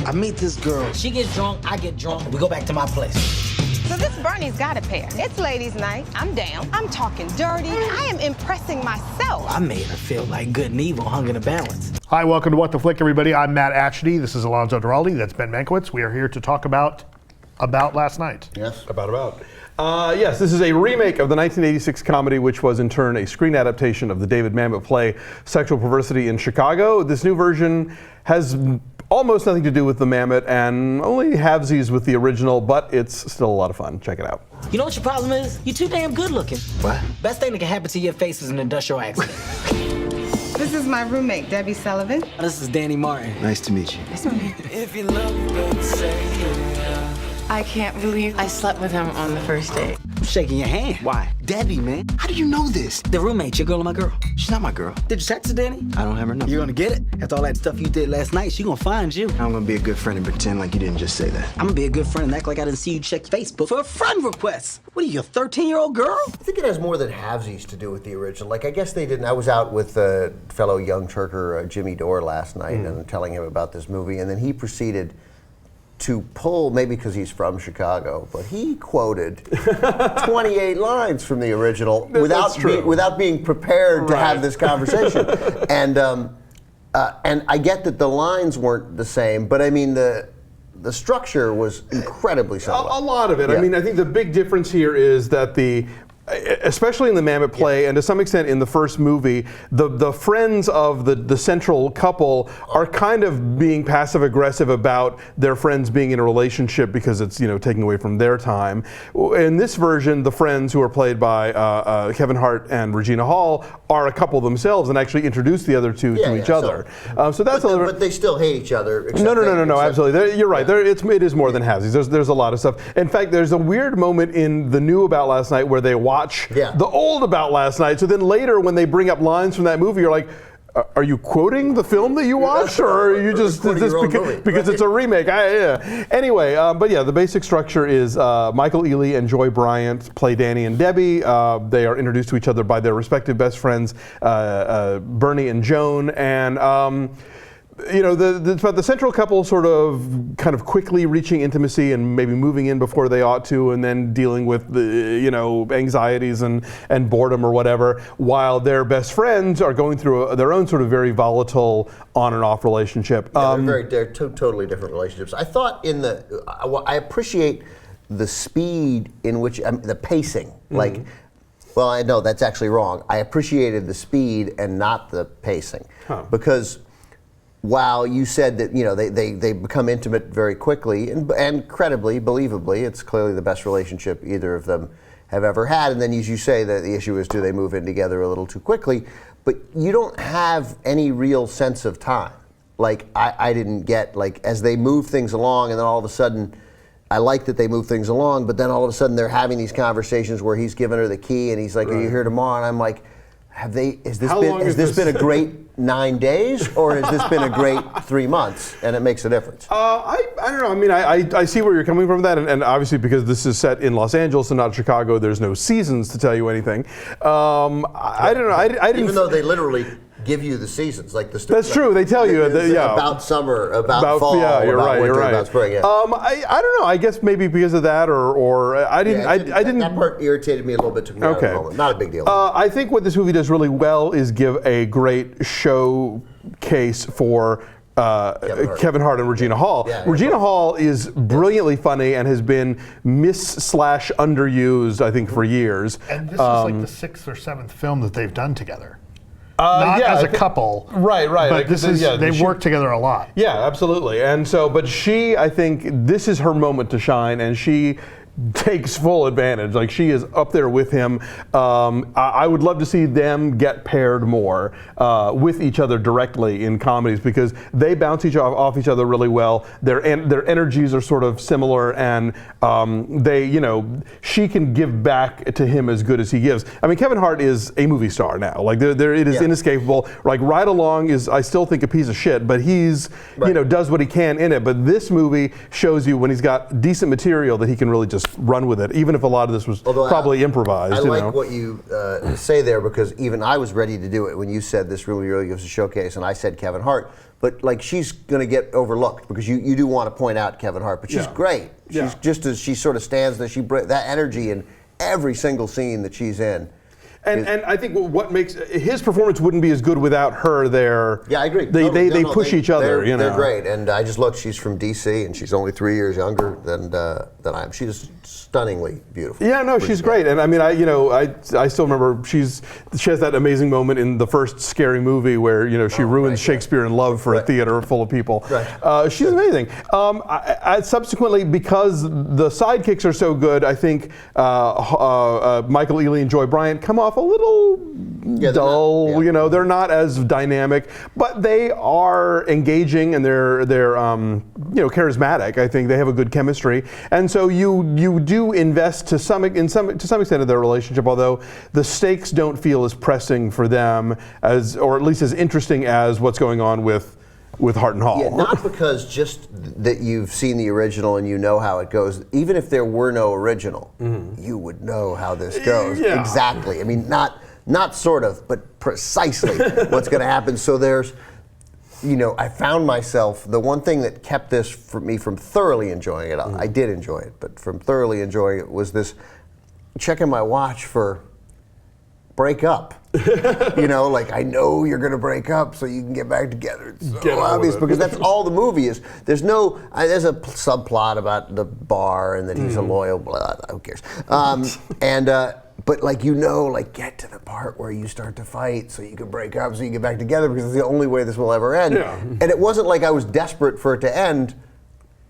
I meet this girl. She gets drunk, I get drunk, we go back to my place. So this Bernie's got a pair. It's ladies' night. I'm down. I'm talking dirty. I am impressing myself. I made her feel like good and evil hung in a balance. Hi, welcome to What the Flick, everybody. I'm Matt Atchity. This is Alonso Duralde. That's Ben Mankiewicz. We are here to talk about Last Night. Yes. About. Yes, this is a remake of the 1986 comedy, which was in turn a screen adaptation of the David Mamet play Sexual Perversity in Chicago. This new version has almost nothing to do with the Mamet and only halvesies with the original, but it's still a lot of fun. Check it out. You know what your problem is? You're too damn good looking. What? Best thing that can happen to your face is an industrial accident. This is my roommate, Debbie Sullivan. This is Danny Martin. Nice to meet you. If you love me, baby, say yeah. I can't believe I slept with him on the first date. I'm shaking your hand. Why? Debbie, man. How do you know this? The roommate, your girl or my girl? She's not my girl. Did you text her, Danny? I don't have her number. You're gonna get it? After all that stuff you did last night, she gonna find you. I'm gonna be a good friend and pretend like you didn't just say that. I'm gonna be a good friend and act like I didn't see you check Facebook for a friend request. What are you, a 13-year-old girl? I think it has more than halvesies to do with the original. Like, I guess they didn't. I was out with fellow Young Turker, Jimmy Dore, last night and telling him about this movie, and then he proceeded to pull, maybe because he's from Chicago, but he quoted 28 lines from the original without being prepared to have this conversation. And I get that the lines weren't the same, but I mean the structure was incredibly similar. A lot of it. Yeah. I mean, I think the big difference here is that especially in the Mamet play, and to some extent in the first movie, the friends of the central couple are kind of being passive aggressive about their friends being in a relationship because it's taking away from their time. In this version, the friends, who are played by Kevin Hart and Regina Hall, are a couple themselves and actually introduce the other two to each other. So that's a little. But they still hate each other. No, absolutely. You're right. It is more than halvesies. There's a lot of stuff. In fact, there's a weird moment in the new About Last Night where they watch the old About Last Night. So then later, when they bring up lines from that movie, you're like, are you quoting the film that you watched, or are you just because it's a remake? Anyway, but yeah, the basic structure is Michael Ealy and Joy Bryant play Danny and Debbie. They are introduced to each other by their respective best friends, Bernie and Joan, and it's about the central couple sort of kind of quickly reaching intimacy and maybe moving in before they ought to, and then dealing with the anxieties and boredom or whatever, while their best friends are going through their own sort of very volatile on and off relationship. They're two totally different relationships. I thought I appreciate the speed in which the pacing, like. Well, I know that's actually wrong. I appreciated the speed and not the pacing, because while you said that they become intimate very quickly and credibly, believably, it's clearly the best relationship either of them have ever had. And then, as you say, that the issue is, do they move in together a little too quickly? But you don't have any real sense of time. Like I didn't get, like, as they move things along, and then all of a sudden, I like that they move things along, but then all of a sudden they're having these conversations where he's giving her the key and he's like, "Are you here tomorrow?" And I'm like, has this been a great 9 days, or has this been a great 3 months? And it makes a difference. I don't know. I mean, I see where you're coming from with that, and obviously because this is set in Los Angeles and not Chicago, there's no seasons to tell you anything. I don't know. I didn't. Even though they literally give you the seasons, like the. That's true. They tell you. About summer, about fall, yeah, you're about right. winter, You're right. about spring. Yeah. I don't know. I guess maybe because of that, or I didn't. I didn't. That part irritated me a little bit. Took me out of the moment. Not a big deal. I think what this movie does really well is give a great showcase for Kevin Hart and Regina Hall. Regina Hall is brilliantly funny and has been underused, I think, for years. And this is like the 6th or 7th film that they've done together. Not as a couple. Right. But they've worked together a lot. Yeah, absolutely. And so, but I think this is her moment to shine, and she takes full advantage. Like, she is up there with him. I would love to see them get paired more with each other directly in comedies, because they bounce off each other really well. Their energies are sort of similar, and she can give back to him as good as he gives. I mean, Kevin Hart is a movie star now. Like, it is inescapable. Like, Ride Along is, I still think, a piece of shit, but he's does what he can in it. But this movie shows you when he's got decent material that he can really just run with it, even if a lot of this was probably improvised. I like what you say there, because even I was ready to do it when you said this really gives a showcase, and I said Kevin Hart. But like, she's going to get overlooked because you do want to point out Kevin Hart, but she's great. She's just as she sort of stands there, that energy in every single scene that she's in. And I think what makes his performance wouldn't be as good without her there. Yeah, I agree. They push each other. They're great. And I just looked. She's from D.C. and she's only 3 years younger than I am. She's stunningly beautiful. Yeah, no, she's great. And I mean, I still remember she has that amazing moment in the first Scary Movie where she ruins Shakespeare in Love for a theater full of people. Right. She's amazing. Subsequently, because the sidekicks are so good, I think Michael Ealy and Joy Bryant come off a little dull. They're not as dynamic, but they are engaging and they're charismatic. I think they have a good chemistry, and so you do invest to some extent in their relationship. Although the stakes don't feel as pressing for them or at least as interesting as what's going on with Hart and Hall. Yeah, not because just that you've seen the original and you know how it goes. Even if there were no original, you would know how this goes. Yeah. Exactly. I mean, not sort of, but precisely what's going to happen. So there's, I found myself, the one thing that kept this from me from thoroughly enjoying it, I did enjoy it, but from thoroughly enjoying it was this checking my watch for break up. Like, I know you're going to break up so you can get back together. It's so obvious because that's all the movie is. There's a subplot about the bar and that he's a loyal, blah, who cares? But get to the part where you start to fight so you can break up so you get back together, because it's the only way this will ever end. Yeah. And it wasn't like I was desperate for it to end.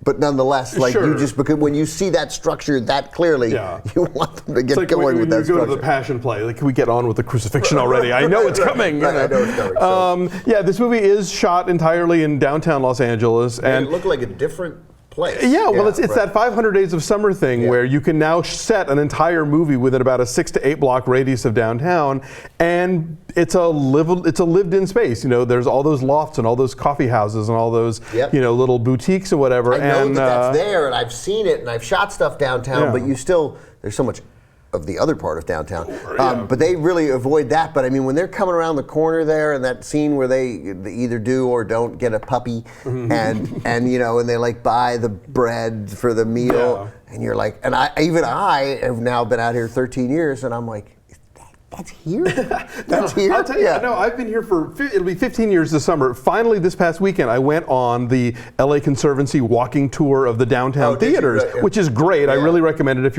But nonetheless, because when you see that structure that clearly, you want them to get going with that structure. You go to the Passion Play, like, can we get on with the crucifixion already? I know it's coming. I know it's coming. This movie is shot entirely in downtown Los Angeles, and it looked like a different place. Yeah, well, it's that 500 Days of Summer thing where you can now set an entire movie within about a 6 to 8 block radius of downtown, and it's a lived-in space. There's all those lofts and all those coffee houses and all those little boutiques and whatever. I know that's there, and I've seen it, and I've shot stuff downtown, but there's so much of the other part of downtown. But they really avoid that. But I mean, when they're coming around the corner there, and that scene where they either do or don't get a puppy, and they like buy the bread for the meal, and you're like, and I have now been out here 13 years, and I'm like, that's here? That's here? I'll tell you, I've been here it'll be 15 years this summer. Finally, this past weekend, I went on the LA Conservancy walking tour of the downtown theaters, which is great. I really recommend it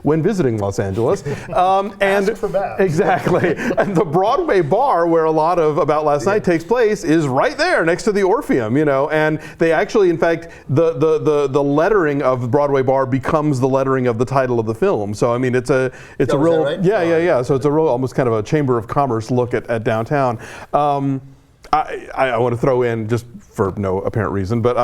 when visiting Los Angeles. Ask for that. Exactly. And the Broadway bar where a lot of About Last Night takes place is right there next to the Orpheum, and they actually, in fact, the lettering of the Broadway bar becomes the lettering of the title of the film. So I mean, it's a real, right? Yeah. So it's a real, almost kind of a Chamber of Commerce look at downtown. I want to throw in, just for no apparent reason, but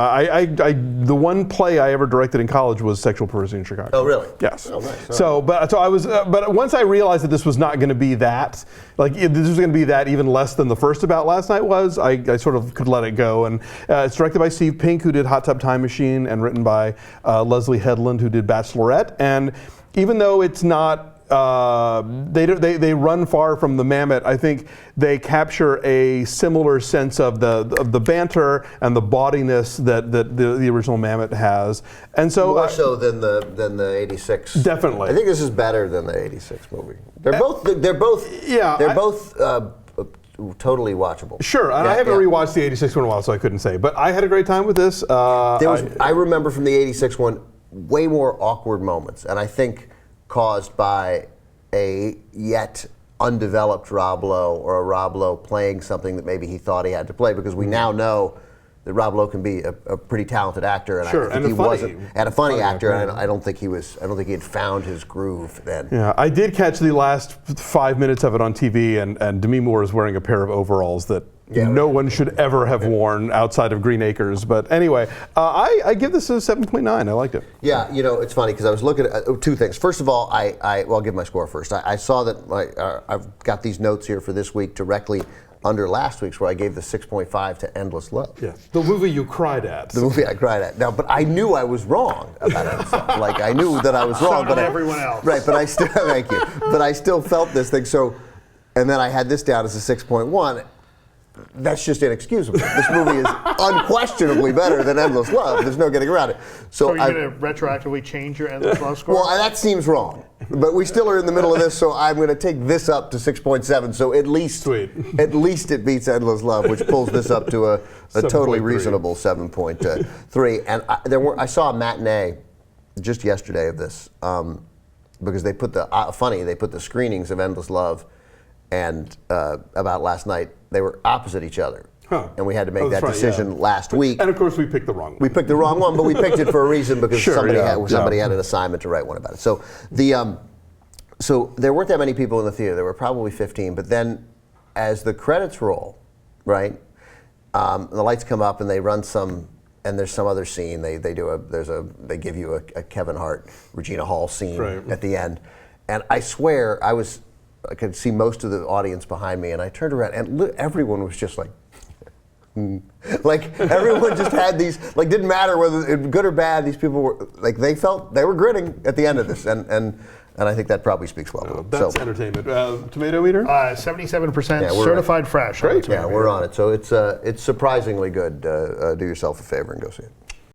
the one play I ever directed in college was Sexual Perversity in Chicago. Oh, really? Yes. Oh, nice. So I was, but once I realized that this was not going to be that, this was going to be that even less than the first About Last Night was, I sort of could let it go. And it's directed by Steve Pink, who did Hot Tub Time Machine, and written by Leslie Headland, who did Bachelorette. And even though it's not, they run far from the Mammoth, I think they capture a similar sense of the banter and the bawdiness that the original Mammoth has, and so more so than the '86. Definitely, I think this is better than the '86 movie. They're both totally watchable. Sure, I haven't rewatched the '86 one in a while, so I couldn't say, but I had a great time with this. I remember from the '86 one way more awkward moments, and I think caused by a yet undeveloped Rob Lowe, or a Rob Lowe playing something that maybe he thought he had to play, because we now know that Rob Lowe can be a pretty talented actor, and I think he wasn't, and a funny actor, and I don't think he had found his groove then. Yeah, I did catch the last 5 minutes of it on TV, and Demi Moore is wearing a pair of overalls that no one should ever have worn outside of Green Acres. But anyway, I give this a 7.9. I liked it. Yeah, it's funny because I was looking at two things. First of all, I'll give my score first. I saw that I've got these notes here for this week directly under last week's where I gave the 6.5 to Endless Love. Yeah, the movie you cried at. The movie I cried at. Now, but I knew I was wrong about Endless Love. Like, I knew that I was wrong. So did everyone else. Right, but I still, thank you. But I still felt this thing. So, and then I had this down as a 6.1. That's just inexcusable. This movie is unquestionably better than Endless Love. There's no getting around it. So are you going to retroactively change your Endless Love score? Well, that seems wrong. But we still are in the middle of this, so I'm going to take this up to 6.7. So at least it beats Endless Love, which pulls this up to a totally reasonable 7.3. And I saw a matinee just yesterday of this because they put the screenings of Endless Love and About Last Night. They were opposite each other. Huh. And we had to make that decision last week. And of course we picked the wrong one. We picked the wrong one, but we picked it for a reason because somebody had an assignment to write one about it. So so there weren't that many people in the theater. There were probably 15. But then as the credits roll, right, the lights come up and they run and there's some other scene. They give you a Kevin Hart, Regina Hall scene at the end. And I swear I could see most of the audience behind me, and I turned around, and everyone was just like, like everyone just had these, like didn't matter whether it was good or bad. These people were like they were grinning at the end of this, and I think that probably speaks well to them. That's entertainment. Tomato meter? 77% certified fresh. Great. Yeah, we're on it. So it's surprisingly good. Do yourself a favor and go see it.